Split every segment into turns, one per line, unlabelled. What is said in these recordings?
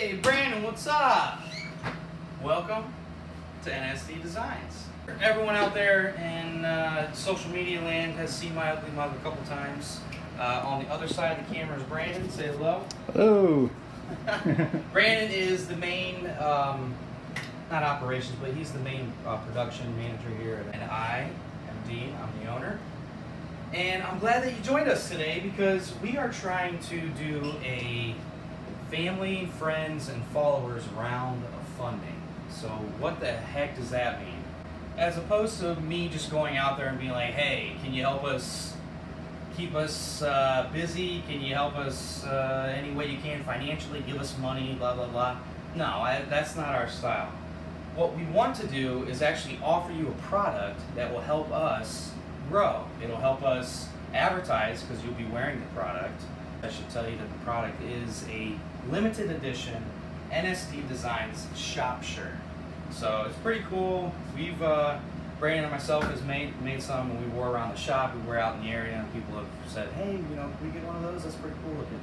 Hey, Brandon, what's up? Welcome to NSDdesigns. Everyone out there in social media land has seen my ugly mug a couple times. On the other side of the camera is Brandon. Say hello.
Hello.
Brandon is the main, not operations, but he's the main production manager here. And I am Dean, I'm the owner. And I'm glad that you joined us today because we are trying to do a family, friends, and followers round of funding. So what the heck does that mean? As opposed to me just going out there and being like, hey, can you help us keep us busy? Can you help us any way you can financially? Give us money, blah, blah, blah. No, that's not our style. What we want to do is actually offer you a product that will help us grow. It'll help us advertise because you'll be wearing the product. I should tell you that the product is a limited edition NSDdesigns shop shirt. So it's pretty cool. We've Brandon and myself has made some and we wore around the shop. We were out in the area and people have said, hey, you know, can we get one of those? That's pretty cool looking.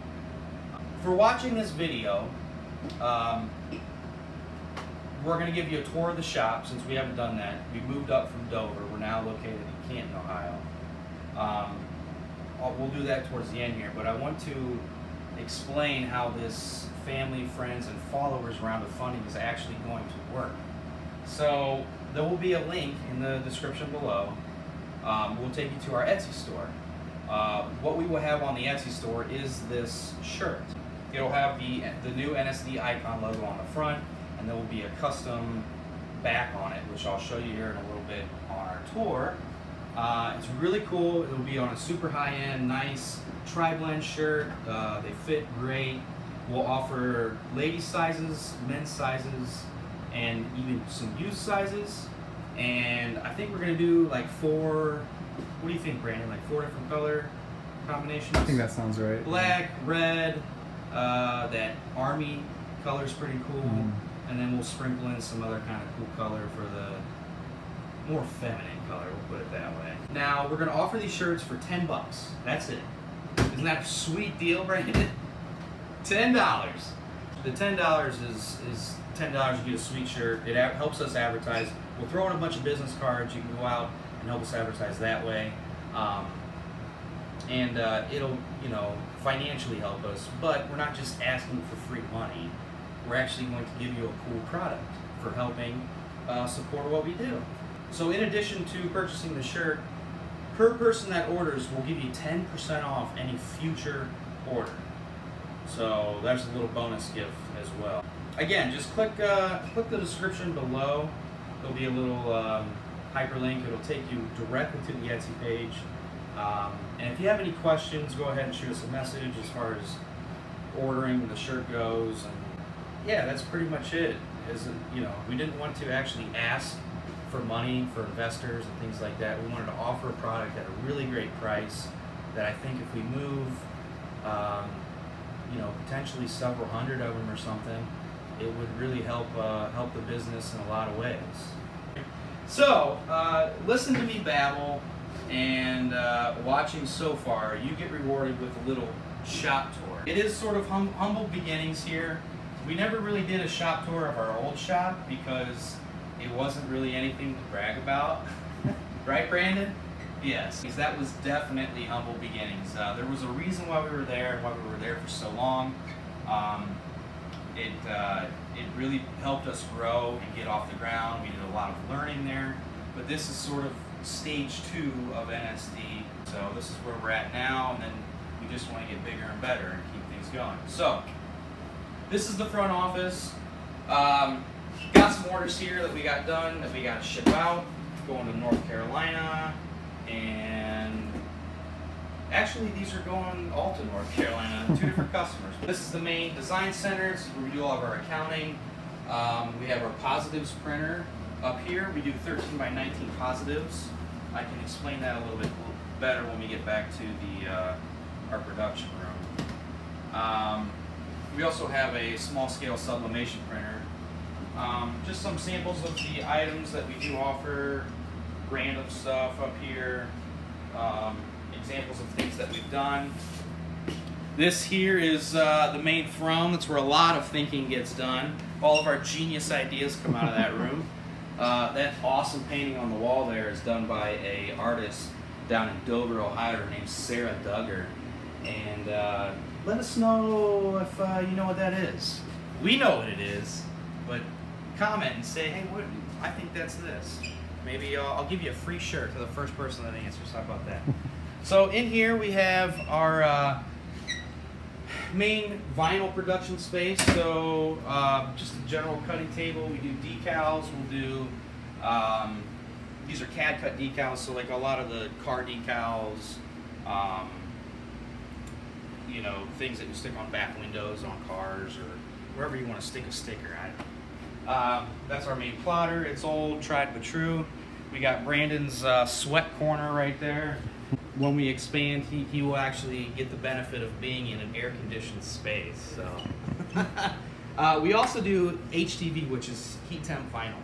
For watching this video, we're going to give you a tour of the shop since we haven't done that. We moved up from Dover. We're now located in Canton, Ohio. We'll do that towards the end here, but I want to explain how this family, friends, and followers round of funding is actually going to work. So there will be a link in the description below. We'll take you to our Etsy store. What we will have on the Etsy store is this shirt. It'll have the new NSD icon logo on the front, and there will be a custom back on it, which I'll show you here in a little bit on our tour. It's really cool. It'll be on a super high-end, nice tri-blend shirt. They fit great. We'll offer ladies sizes, men's sizes, and even some youth sizes. And I think we're gonna do like 4, what do you think, Brandon? Like 4 different color combinations?
I think that sounds right.
Black, red, that army color is pretty cool. And then we'll sprinkle in some other kind of cool color for the more feminine color, we'll put it that way. Now, we're gonna offer these shirts for 10 bucks. That's it. Isn't that a sweet deal, Brandon? $10. The $10 is $10 you get a sweet shirt. It helps us advertise. We'll throw in a bunch of business cards. You can go out and help us advertise that way. It'll, you know, financially help us, but we're not just asking for free money. We're actually going to give you a cool product for helping support what we do. So in addition to purchasing the shirt, per person that orders, we'll give you 10% off any future order. So that's a little bonus gift as well. Again, just click the description below. There'll be a little hyperlink. It'll take you directly to the Etsy page. And if you have any questions, go ahead and shoot us a message as far as ordering the shirt goes. And yeah, that's pretty much it. You know, we didn't want to actually ask for money for investors and things like that. We wanted to offer a product at a really great price that I think if we move, you know, potentially several hundred of them or something, it would really help the business in a lot of ways. So, listen to me babble, and watching so far, you get rewarded with a little shop tour. It is sort of humble beginnings here. We never really did a shop tour of our old shop because it wasn't really anything to brag about. Right, Brandon? Yes, because that was definitely humble beginnings. There was a reason why we were there, why we were there for so long. It really helped us grow and get off the ground. We did a lot of learning there, but this is sort of stage 2 of NSD. So this is where we're at now, and then we just want to get bigger and better and keep things going. So this is the front office. Got some orders here that we got done that we got to ship out, going to North Carolina, and actually these are going all to North Carolina, 2 different customers. This is the main design center. This is where we do all of our accounting. We have our positives printer up here. We do 13 by 19 positives. I can explain that a little bit better when we get back to our production room. We also have a small scale sublimation printer. Just some samples of the items that we do offer, random stuff up here, examples of things that we've done. This here is the main throne. That's where a lot of thinking gets done. All of our genius ideas come out of that room. That awesome painting on the wall there is done by an artist down in Dover, Ohio, named Sarah Duggar. And let us know if you know what that is. We know what it is, but comment and say, hey, what, I think that's this. Maybe I'll give you a free shirt to the first person that answers. How about that? So in here we have our main vinyl production space. So just a general cutting table. We do decals. We'll do these are CAD cut decals. So like a lot of the car decals, you know, things that you stick on back windows on cars or wherever you want to stick a sticker at. That's our main plotter. It's old, tried but true. We got Brandon's sweat corner right there. When we expand, he will actually get the benefit of being in an air-conditioned space. So, we also do HTV, which is heat temp vinyl.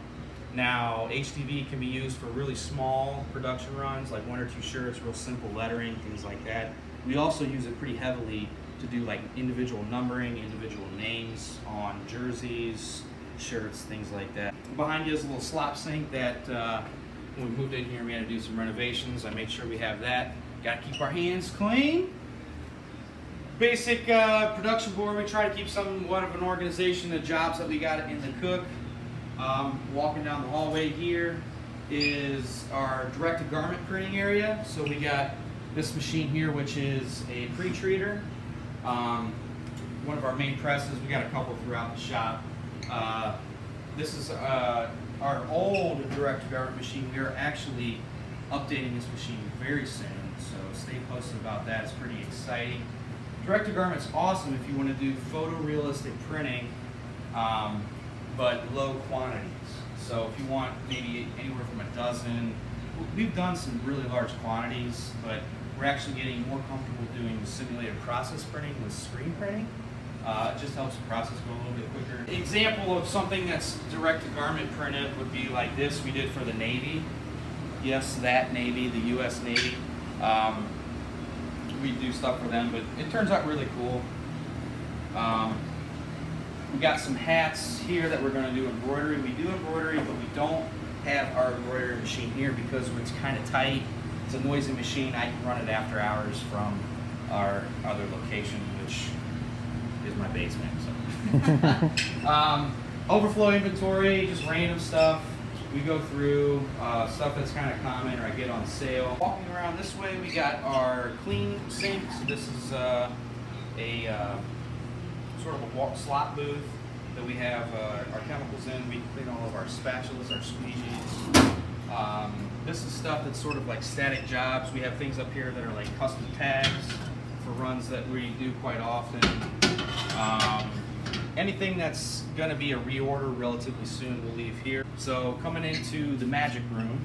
Now, HTV can be used for really small production runs, like 1 or 2 shirts, real simple lettering, things like that. We also use it pretty heavily to do like individual numbering, individual names on jerseys, shirts, things like that. Behind you is a little slop sink that when we moved in here, we had to do some renovations. I made sure we have that. Got to keep our hands clean. Basic production board. We try to keep somewhat of an organization of jobs that we got in the cook. Walking down the hallway here is our direct-to-garment printing area. So we got this machine here, which is a pre-treater. One of our main presses. We got a couple throughout the shop. This is our old direct-to-garment machine. We are actually updating this machine very soon, so stay posted about that. It's pretty exciting. Direct-to-garment's awesome if you want to do photorealistic printing, but low quantities. So if you want maybe anywhere from a dozen, we've done some really large quantities, but we're actually getting more comfortable doing simulated process printing with screen printing. It just helps the process go a little bit quicker. An example of something that's direct-to-garment printed would be like this we did for the Navy. Yes, that Navy, the U.S. Navy. We do stuff for them, but it turns out really cool. We got some hats here that we're going to do embroidery. We do embroidery, but we don't have our embroidery machine here because it's kind of tight. It's a noisy machine. I can run it after hours from our other location, which is my basement. So. Overflow inventory, just random stuff. We go through stuff that's kind of common or I get on sale. Walking around this way, we got our clean sink. So this is a sort of a slot booth that we have our chemicals in. We clean all of our spatulas, our squeegees. This is stuff that's sort of like static jobs. We have things up here that are like custom tags for runs that we do quite often. Anything that's going to be a reorder relatively soon we'll leave here. So coming into the magic room,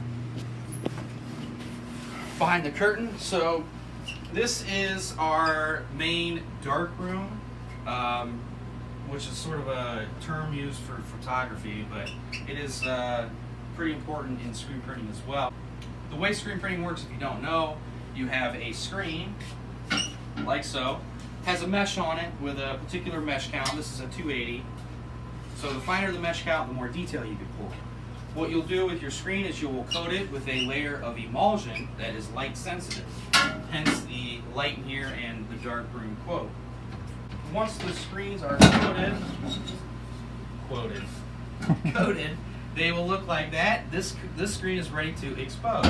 behind the curtain. So this is our main dark room, which is sort of a term used for photography, but it is pretty important in screen printing as well. The way screen printing works, if you don't know, you have a screen like so. Has a mesh on it with a particular mesh count. This is a 280. So the finer the mesh count, the more detail you can pull. What you'll do with your screen is you will coat it with a layer of emulsion that is light sensitive. Hence the light in here and the dark room quote. Once the screens are coated, they will look like that. This screen is ready to expose.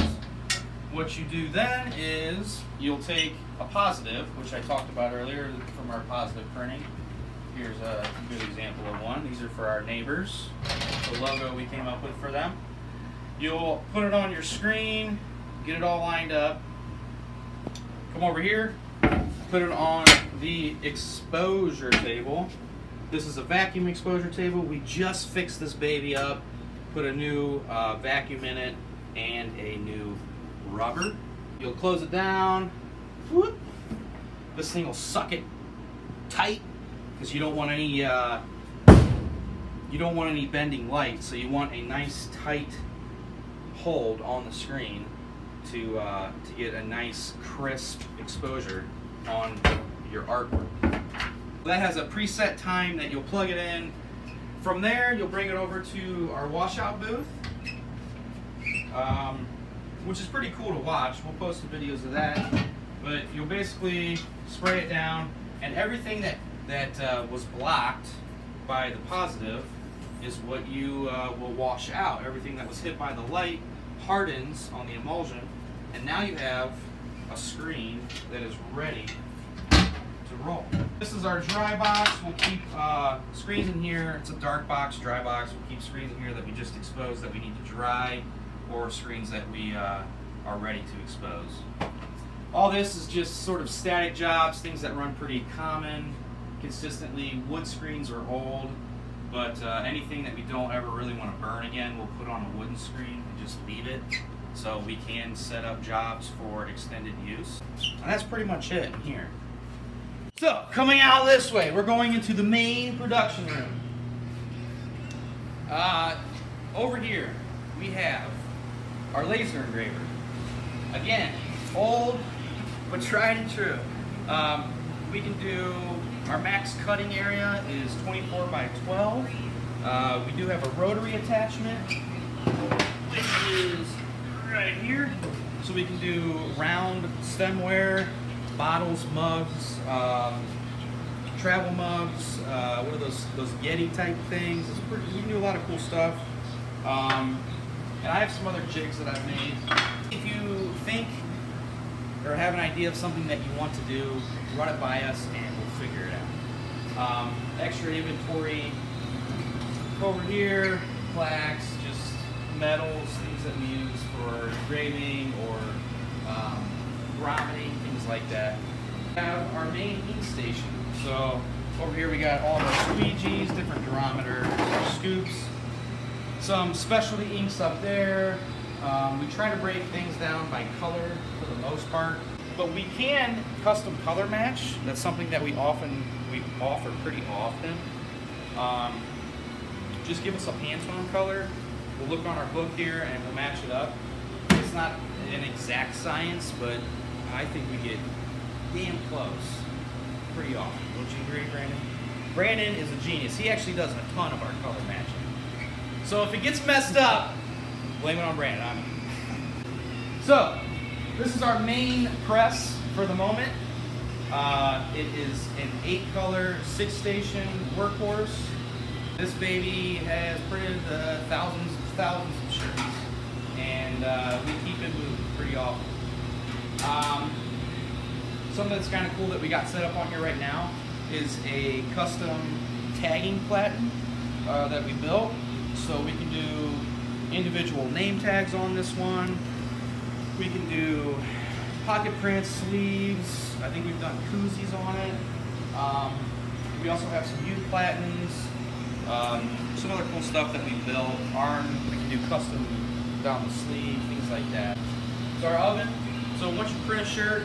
What you do then is you'll take a positive, which I talked about earlier from our positive printing. Here's a good example of one. These are for our neighbors, the logo we came up with for them. You'll put it on your screen, get it all lined up, come over here, put it on the exposure table. This is a vacuum exposure table. We just fixed this baby up, put a new vacuum in it and a new rubber. You'll close it down. Whoop. This thing will suck it tight because you don't want any bending light. So you want a nice tight hold on the screen to get a nice crisp exposure on your artwork. That has a preset time that you'll plug it in. From there, you'll bring it over to our washout booth, which is pretty cool to watch. We'll post some videos of that. But you'll basically spray it down, and everything that was blocked by the positive is what you will wash out. Everything that was hit by the light hardens on the emulsion, and now you have a screen that is ready to roll. This is our dry box. We'll keep screens in here. It's a dark box, dry box. We'll keep screens in here that we just exposed that we need to dry, or screens that we are ready to expose. All this is just sort of static jobs, things that run pretty common consistently. Wood screens are old, but anything that we don't ever really want to burn again, we'll put on a wooden screen and just leave it so we can set up jobs for extended use. And that's pretty much it in here. So, coming out this way, we're going into the main production room. Over here, we have our laser engraver. Again, old, but tried and true. We can do, our max cutting area is 24 by 12. We do have a rotary attachment, which is right here. So we can do round stemware, bottles, mugs, travel mugs, what are those Yeti type things. We can do a lot of cool stuff. And I have some other jigs that I've made. If you think or have an idea of something that you want to do, run it by us and we'll figure it out. Extra inventory over here, plaques, just metals, things that we use for engraving or grommeting, things like that. We have our main ink station. So over here we got all the squeegees, different durometers, scoops, some specialty inks up there. We try to break things down by color for the most part, but we can custom color match. That's something that we offer pretty often. Just give us a Pantone color. We'll look on our book here and we'll match it up. It's not an exact science, but I think we get damn close pretty often. Don't you agree, Brandon? Brandon is a genius. He actually does a ton of our color matching. So if it gets messed up, blame it on Brandon. So this is our main press for the moment. It is an 8-color, 6-station workhorse. This baby has printed thousands of shirts, and we keep it moving pretty often. Something that's kind of cool that we got set up on here right now is a custom tagging platen that we built. So we can do individual name tags on this one. We can do pocket prints, sleeves. I think we've done koozies on it. We also have some U platens, some other cool stuff that we built. We can do custom down the sleeve, things like that. So our oven. So once you print a shirt,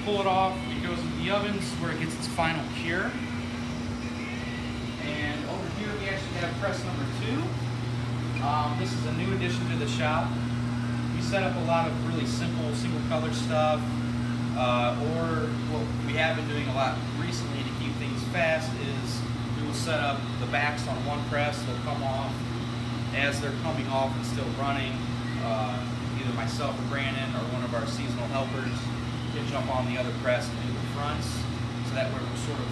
pull it off, it goes into the ovens where it gets its final cure. And over here we actually have press number 2. This is a new addition to the shop. We set up a lot of really simple single color stuff, or what we have been doing a lot recently to keep things fast is we will set up the backs on one press. They'll come off. As they're coming off and still running, either myself or Brandon or one of our seasonal helpers can jump on the other press and do the fronts, so that way we're sort of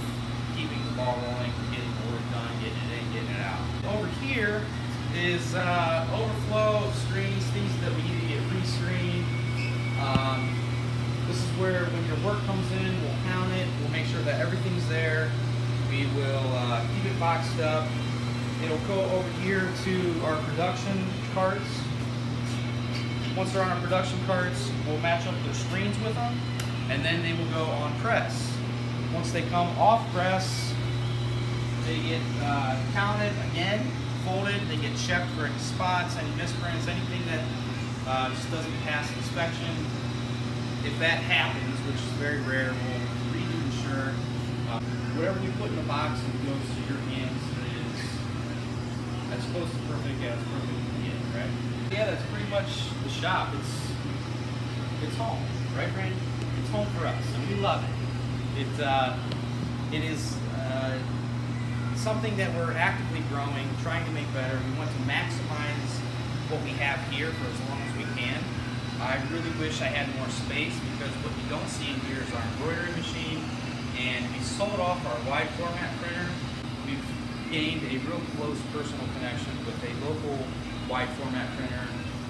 keeping the ball rolling, getting the work done, getting it in, getting it out. Over here is overflow of screens, things that we need to get re-screened. This is where when your work comes in, we'll count it, we'll make sure that everything's there. We will keep it boxed up. It'll go over here to our production carts. Once they're on our production carts, we'll match up their screens with them, and then they will go on press. Once they come off press, they get counted again, folded, they get checked for any spots, any misprints, anything that just doesn't pass inspection. If that happens, which is very rare, we'll redo the shirt. Whatever we put in the box and goes to your hands is as close to perfect as perfect can get, right? Yeah, that's pretty much the shop. It's home, right, Brandon? It's home for us, and we love it. It is something that we're actively growing, trying to make better. We want to maximize what we have here for as long as we can. I really wish I had more space, because what you don't see in here is our embroidery machine, and we sold off our wide format printer. We've gained a real close personal connection with a local wide format printer.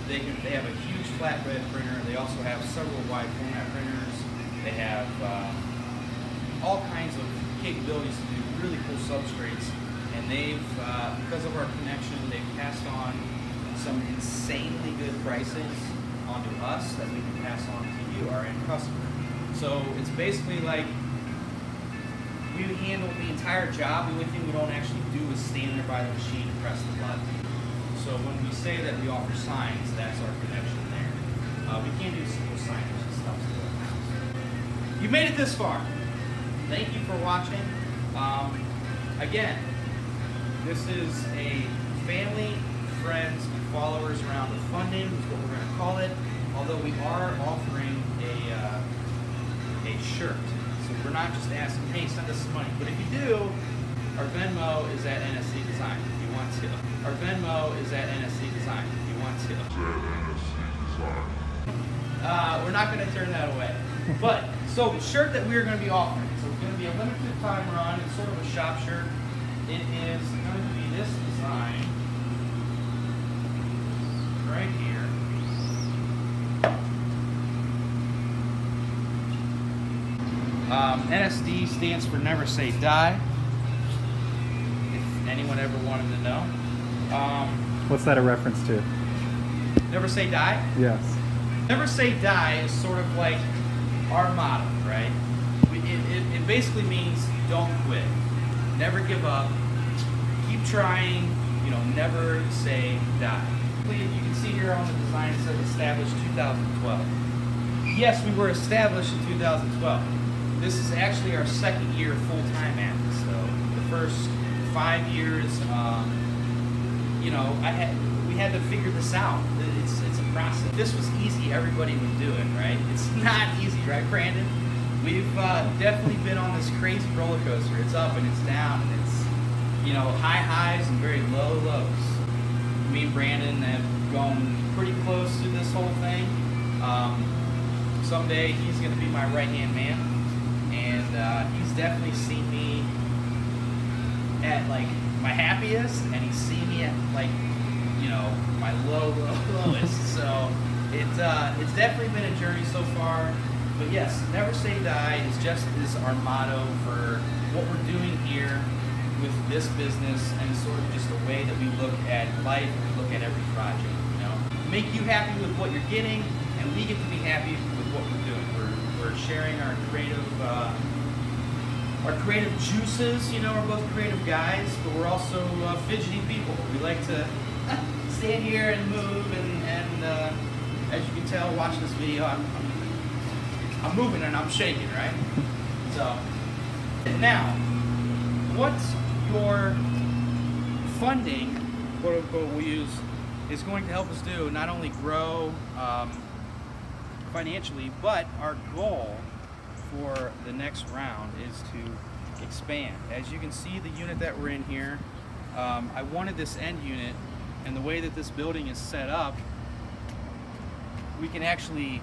They have a huge flatbed printer. They also have several wide format printers. They have all kinds of capabilities to do really cool substrates, and they've, because of our connection, they've passed on some insanely good prices onto us that we can pass on to you, our end customer. So it's basically like we handle the entire job. The only thing we don't actually do is stand there by the machine and press the button. So when we say that we offer signs, that's our connection there. We can't do simple signage and stuff still. You made it this far. Thank you for watching. Again, this is a family, friends, and followers around the funding is what we're going to call it. Although we are offering a shirt. So we're not just asking, hey, send us some money. But if you do, our Venmo is at NSDdesigns if you want to. Our Venmo is at NSDdesigns if you want to. We're not going to turn that away. But, so the shirt that we're going to be offering, so it's going to be a limited time run. It's sort of a shop shirt. It is going to be this design right here. NSD stands for Never Say Die, if anyone ever wanted to know.
What's that a reference to?
Never Say Die?
Yes.
Never Say Die is sort of like our motto, right? It basically means don't quit, never give up, keep trying, you know, never say die. You can see here on the design it says established 2012. Yes, we were established in 2012. This is actually our second year full-time at this, though. The first 5 years, you know, we had to figure this out. It's a process. If this was easy, everybody would do it, right? It's not easy, right, Brandon? We've definitely been on this crazy roller coaster. It's up and it's down, and it's, you know, high highs and very low lows. Me and Brandon have gone pretty close to this whole thing. Someday he's going to be my right-hand man, and he's definitely seen me at like my happiest, and he's seen me at like, you know, my lowest. So it's definitely been a journey so far. But yes, Never Say Die is our motto for what we're doing here with this business, and it's sort of just the way that we look at life and we look at every project. You know, make you happy with what you're getting, and we get to be happy with what we're doing. We're sharing our creative juices. You know, we're both creative guys, but we're also fidgety people. We like to stand here and move, and as you can tell, watching this video, I'm moving and I'm shaking, right? So now, what your funding, quote unquote, we use is going to help us do, not only grow financially, but our goal for the next round is to expand. As you can see, the unit that we're in here, I wanted this end unit, and the way that this building is set up, we can actually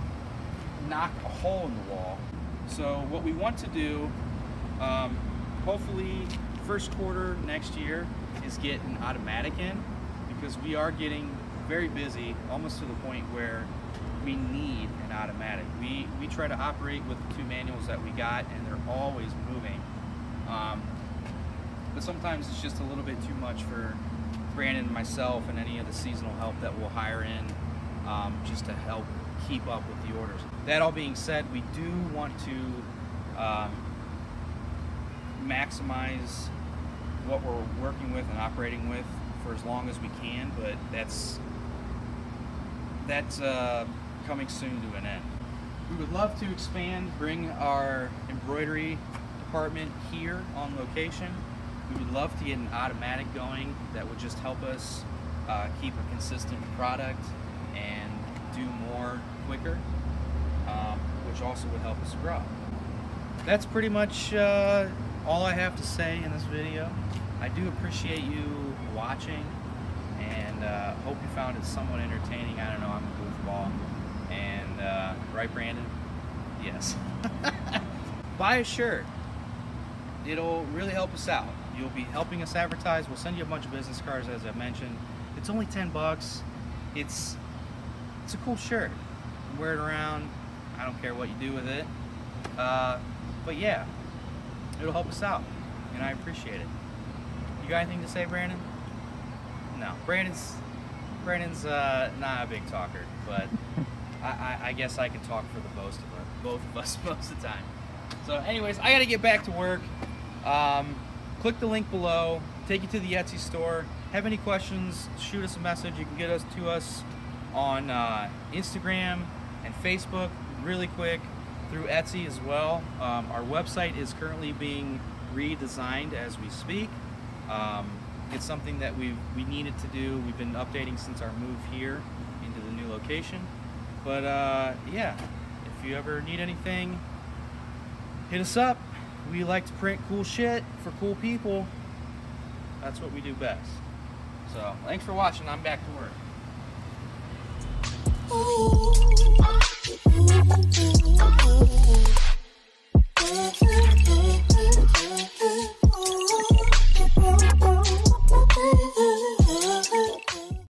knock a hole in the wall. So what we want to do, hopefully first quarter next year, is get an automatic in, because we are getting very busy, almost to the point where we need an automatic. We try to operate with the 2 manuals that we got, and they're always moving. But sometimes it's just a little bit too much for Brandon and myself and any of the seasonal help that we'll hire in, just to help keep up with the orders. That all being said, we do want to maximize what we're working with and operating with for as long as we can, but that's coming soon to an end. We would love to expand, bring our embroidery department here on location. We would love to get an automatic going that would just help us keep a consistent product and do more quicker, which also would help us grow. that's pretty much all I have to say in this video. I do appreciate you watching, and hope you found it somewhat entertaining. I don't know, I'm a goofball. And right, Brandon? Yes. Buy a shirt. It'll really help us out. You'll be helping us advertise. We'll send you a bunch of business cards, as I mentioned. It's only 10 bucks. It's a cool shirt. Wear it around. I don't care what you do with it. But yeah, it'll help us out, and I appreciate it. You got anything to say, Brandon? No. Brandon's not a big talker, but I guess I can talk for the both of us most of the time. So anyways, I gotta get back to work. Click the link below, take you to the Etsy store. Have any questions, shoot us a message. You can get us to us on Instagram and Facebook really quick, through Etsy as well. Our website is currently being redesigned as we speak. It's something that we needed to do. We've been updating since our move here into the new location. But yeah, if you ever need anything, hit us up. We like to print cool shit for cool people. That's what we do best. So thanks for watching. I'm back to work.
Ooh.